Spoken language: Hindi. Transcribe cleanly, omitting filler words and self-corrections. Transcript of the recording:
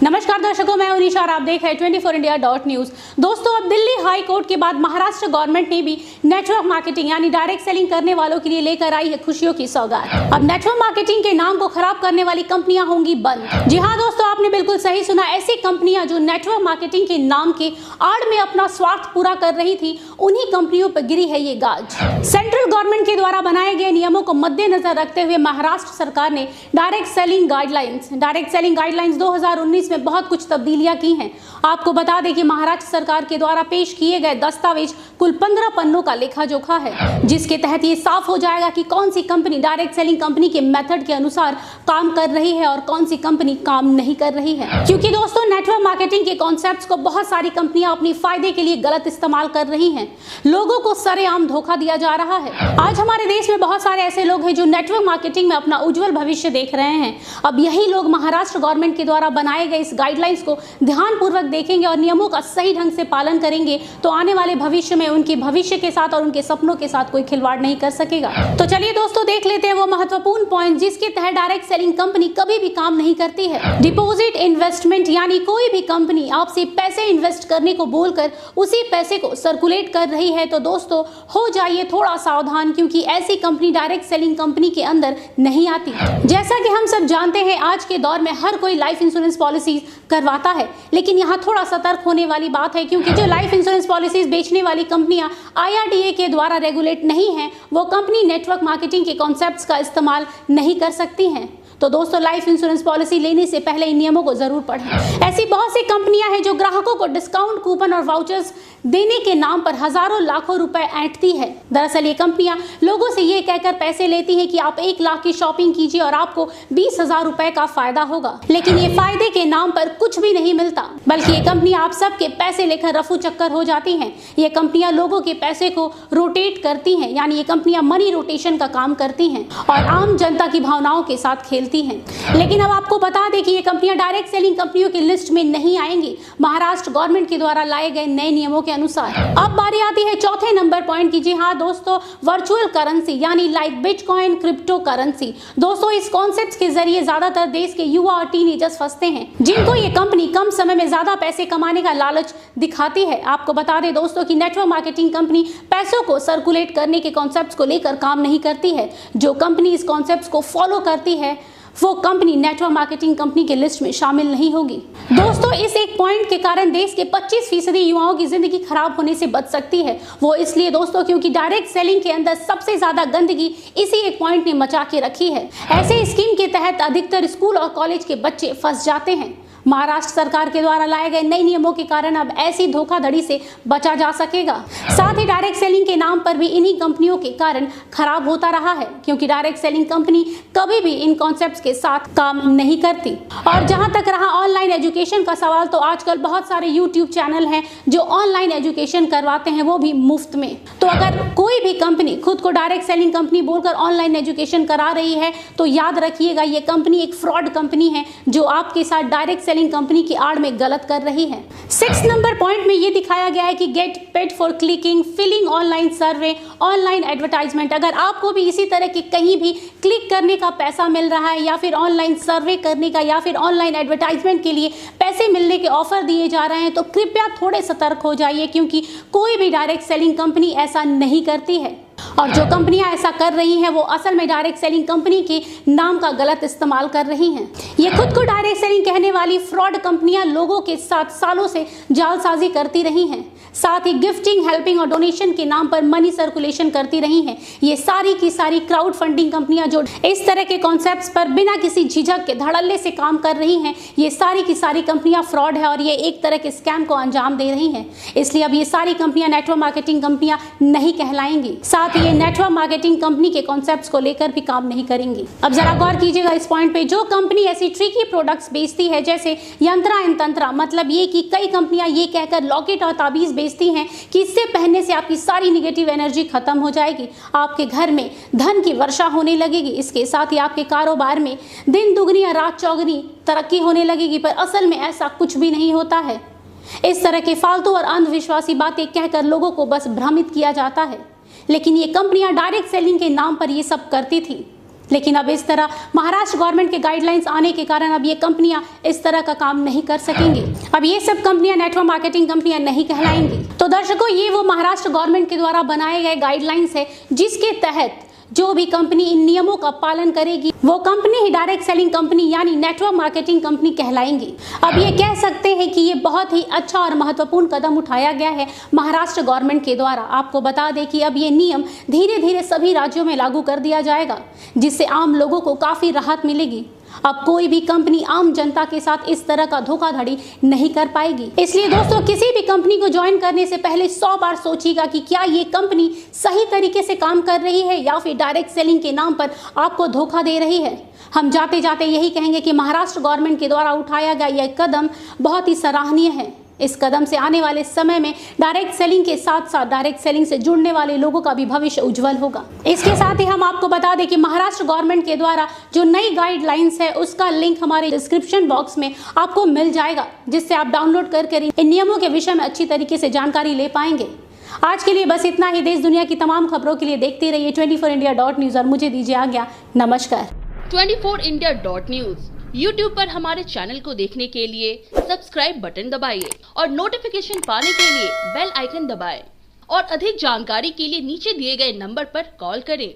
नमस्कार दर्शकों, मैं उनिशा और आप देख रहे हैं 24india.news। दोस्तों, अब दिल्ली हाई कोर्ट के बाद महाराष्ट्र गवर्नमेंट ने भी नेटवर्क मार्केटिंग यानी डायरेक्ट सेलिंग करने वालों के लिए लेकर आई है खुशियों की सौगात। अब नेटवर्क मार्केटिंग के नाम को खराब करने वाली कंपनियां होंगी बंद। जी हाँ दोस्तों, आपने बिल्कुल सही सुना। ऐसी कंपनियां जो नेटवर्क मार्केटिंग के नाम के आड़ में अपना स्वार्थ पूरा कर रही थी, उन्हीं कंपनियों पर गिरी है ये गाज। सेंट्रल गवर्नमेंट के द्वारा बनाए गए नियमों को मद्देनजर रखते हुए महाराष्ट्र सरकार ने डायरेक्ट सेलिंग गाइडलाइंस 2019 में बहुत कुछ तब्दीलियां की हैं। आपको बता दें कि महाराष्ट्र सरकार के द्वारा पेश किए गए दस्तावेज कुल 15 पन्नों का लेखा जोखा है, जिसके तहत ये साफ हो जाएगा कि कौन सी कंपनी डायरेक्ट सेलिंग कंपनी के मेथड के अनुसार काम कर रही है और कौन सी कंपनी काम नहीं कर रही है। क्योंकि दोस्तों, नेटवर्क मार्केटिंग के कॉन्सेप्ट्स को बहुत सारी कंपनियां अपनी फायदे के लिए गलत इस्तेमाल कर रही हैं। लोगों को सरेआम धोखा दिया जा रहा है। आज हमारे देश में बहुत सारे ऐसे लोग हैं जो नेटवर्क मार्केटिंग में अपना उज्जवल भविष्य देख रहे हैं। अब यही लोग महाराष्ट्र गवर्नमेंट के द्वारा बनाए गए इस गाइडलाइंस को ध्यानपूर्वक देखेंगे और नियमों का सही ढंग से पालन करेंगे तो आने वाले भविष्य में उनके भविष्य के साथ और उनके सपनों के साथ कोई खिलवाड़ नहीं कर सकेगा। तो चलिए दोस्तों, देख लेते हैं वो महत्वपूर्ण पॉइंट जिसके तहत डायरेक्ट सेलिंग कंपनी कभी भी काम नहीं करती है। डिपॉजिट इन्वेस्टमेंट यानी कोई भी कंपनी आपसे पैसे इन्वेस्ट करने को बोलकर उसी पैसे को सर्कुलेट कर रही है तो दोस्तों हो जाइए थोड़ा सावधान, क्योंकि ऐसी कंपनी डायरेक्ट सेलिंग कंपनी के अंदर नहीं आती। जैसा कि हम सब जानते हैं, आज के दौर में हर कोई लाइफ इंश्योरेंस पॉलिसी करवाता है, लेकिन यहाँ थोड़ा सतर्क होने वाली बात है, क्योंकि जो लाइफ इंश्योरेंस पॉलिसीज बेचने वाली कंपनियां IRDA के द्वारा रेगुलेट नहीं है, वो कंपनी नेटवर्क मार्केटिंग के कॉन्सेप्ट्स का इस्तेमाल नहीं कर सकती हैं। तो दोस्तों, लाइफ इंश्योरेंस पॉलिसी लेने से पहले इन नियमों को जरूर पढ़ें। ऐसी बहुत सी कंपनियां हैं जो ग्राहकों को डिस्काउंट कूपन और वाउचर्स देने के नाम पर हजारों लाखों रुपए ऐंठती है। दरअसल ये कंपनियां लोगों से ये कहकर पैसे लेती हैं कि आप 1 लाख की शॉपिंग कीजिए और आपको 20,000 रुपए का फायदा होगा, लेकिन ये फायदे के नाम पर कुछ भी नहीं मिलता, बल्कि ये कंपनियां आप सबके पैसे लेकर रफू चक्कर हो जाती हैं। ये कंपनियां लोगों के पैसे को रोटेट करती हैं, यानी ये कंपनियां मनी रोटेशन का काम करती हैं और आम जनता की भावनाओं के साथ खेलती हैं। लेकिन अब आपको बता दें कि ये कंपनियां डायरेक्ट सेलिंग कंपनियों की लिस्ट में नहीं आएंगी महाराष्ट्र गवर्नमेंट के द्वारा लाए गए नए नियमों के अनुसार। अब बारी आती है चौथे नंबर पॉइंट की। जी हाँ दोस्तों, वर्चुअल करेंसी यानी लाइक बिटकॉइन, क्रिप्टो करेंसी। दोस्तों, इस कॉन्सेप्ट के जरिए ज्यादातर देश के युवा और टीनेजर्स फंसते हैं, जिनको ये कंपनी कम समय में ज्यादा पैसे कमाने का लालच दिखाती है। आपको बता दें दोस्तों कि नेटवर्क मार्केटिंग कंपनी पैसों को सर्कुलेट करने के कॉन्सेप्ट्स को लेकर काम नहीं करती है। जो कंपनी इस कॉन्सेप्ट्स को फॉलो करती है वो कंपनी नेटवर्क मार्केटिंग कंपनी के लिस्ट में शामिल नहीं होगी। दोस्तों, इस एक पॉइंट के कारण देश के 25% युवाओं की जिंदगी खराब होने से बच सकती है। वो इसलिए दोस्तों क्योंकि डायरेक्ट सेलिंग के अंदर सबसे ज्यादा गंदगी इसी एक पॉइंट ने मचा के रखी है। ऐसे स्कीम के तहत अधिकतर स्कूल और कॉलेज के बच्चे फंस जाते हैं। महाराष्ट्र सरकार के द्वारा लाए गए नए नियमों के कारण अब ऐसी धोखाधड़ी से बचा जा सकेगा। साथ ही डायरेक्ट सेलिंग के नाम पर भी इन्हीं कंपनियों के कारण खराब होता रहा है, क्योंकि डायरेक्ट सेलिंग कंपनी कभी भी इन कॉन्सेप्ट्स के साथ काम नहीं करती। और जहां तक रहा ऑनलाइन एजुकेशन का सवाल, तो आजकल बहुत सारे यूट्यूब चैनल हैं जो ऑनलाइन एजुकेशन करवाते हैं, वो भी मुफ्त में। तो अगर कोई भी कंपनी खुद को डायरेक्ट सेलिंग कंपनी बोलकर ऑनलाइन एजुकेशन करा रही है तो याद रखिएगा, ये कंपनी एक फ्रॉड कंपनी है जो आपके साथ डायरेक्ट सेलिंग कंपनी की आड़ में गलत कर रही है। 6 नंबर पॉइंट में ये दिखाया गया है कि get paid for clicking, filling online survey, online advertisement. अगर आपको भी इसी तरह की कहीं भी क्लिक करने का पैसा मिल रहा है या फिर ऑनलाइन सर्वे करने का या फिर ऑनलाइन एडवर्टाइजमेंट के लिए पैसे मिलने के ऑफर दिए जा रहे हैं तो कृपया थोड़े सतर्क हो जाइए, क्योंकि कोई भी डायरेक्ट सेलिंग कंपनी ऐसा नहीं करती है। और जो कंपनियां ऐसा कर रही हैं वो असल में डायरेक्ट सेलिंग कंपनी के नाम का गलत इस्तेमाल कर रही हैं। ये खुद को डायरेक्ट सेलिंग कहने वाली फ्रॉड कंपनियां लोगों के साथ सालों से जालसाजी करती रही हैं। साथ ही गिफ्टिंग, हेल्पिंग और डोनेशन के नाम पर मनी सर्कुलेशन करती रही हैं। ये सारी की सारी क्राउड फंडिंग कंपनियां जो इस तरह के कॉन्सेप्ट्स पर बिना किसी झिझक के धड़ल्ले से काम कर रही हैं, ये सारी की सारी कंपनियां फ्रॉड है और ये एक तरह के स्कैम को अंजाम दे रही हैं। इसलिए अब ये सारी कंपनियां नेटवर्क मार्केटिंग कंपनियां नहीं कहलाएंगी। साथ ही ये नेटवर्क मार्केटिंग कंपनी के कॉन्सेप्ट्स को लेकर भी काम नहीं करेंगी। अब जरा गौर कीजिएगा इस पॉइंट पे, जो कंपनी ऐसी ट्रिकी प्रोडक्ट्स बेचती है जैसे यंत्रा एंड तंत्रा, मतलब ये कि कई कंपनियां ये कहकर लॉकेट और ताबीज बेचती हैं कि इससे पहनने से आपकी सारी निगेटिव एनर्जी खत्म हो जाएगी, आपके घर में धन की वर्षा होने लगेगी, इसके साथ ही आपके कारोबार में दिन दुगनी या रात चौगनी तरक्की होने लगेगी। पर असल में ऐसा कुछ भी नहीं होता है। इस तरह के फालतू और अंधविश्वासी बातें कहकर लोगों को बस भ्रमित किया जाता है। लेकिन ये कंपनियां डायरेक्ट सेलिंग के नाम पर ये सब करती थी। लेकिन अब इस तरह महाराष्ट्र गवर्नमेंट के गाइडलाइंस आने के कारण अब ये कंपनियां इस तरह का काम नहीं कर सकेंगी। अब ये सब कंपनियां नेटवर्क मार्केटिंग कंपनियां नहीं कहलाएंगी। तो दर्शकों, ये वो महाराष्ट्र गवर्नमेंट के द्वारा बनाए गए गाइडलाइंस है जिसके तहत जो भी कंपनी इन नियमों का पालन करेगी वो कंपनी ही डायरेक्ट सेलिंग कंपनी यानी नेटवर्क मार्केटिंग कंपनी कहलाएंगी। अब ये कह सकते हैं कि ये बहुत ही अच्छा और महत्वपूर्ण कदम उठाया गया है महाराष्ट्र गवर्नमेंट के द्वारा। आपको बता दें कि अब ये नियम धीरे धीरे सभी राज्यों में लागू कर दिया जाएगा, जिससे आम लोगों को काफी राहत मिलेगी। अब कोई भी कंपनी आम जनता के साथ इस तरह का धोखाधड़ी नहीं कर पाएगी। इसलिए दोस्तों, किसी भी कंपनी को ज्वाइन करने से पहले 100 बार सोचिएगा कि क्या ये कंपनी सही तरीके से काम कर रही है या फिर डायरेक्ट सेलिंग के नाम पर आपको धोखा दे रही है। हम जाते जाते यही कहेंगे कि महाराष्ट्र गवर्नमेंट के द्वारा उठाया गया यह कदम बहुत ही सराहनीय है। इस कदम से आने वाले समय में डायरेक्ट सेलिंग के साथ साथ डायरेक्ट सेलिंग से जुड़ने वाले लोगों का भी भविष्य उज्जवल होगा। इसके साथ ही हम आपको बता दें कि महाराष्ट्र गवर्नमेंट के द्वारा जो नई गाइडलाइंस है उसका लिंक हमारे डिस्क्रिप्शन बॉक्स में आपको मिल जाएगा, जिससे आप डाउनलोड कर इन नियमों के विषय में अच्छी तरीके से जानकारी ले पाएंगे। आज के लिए बस इतना ही। देश दुनिया की तमाम खबरों के लिए देखते रहिए 24india.news और मुझे दीजिए आज्ञा। नमस्कार। 24india.news YouTube पर हमारे चैनल को देखने के लिए सब्सक्राइब बटन दबाइए और नोटिफिकेशन पाने के लिए बेल आइकन दबाएं और अधिक जानकारी के लिए नीचे दिए गए नंबर पर कॉल करें।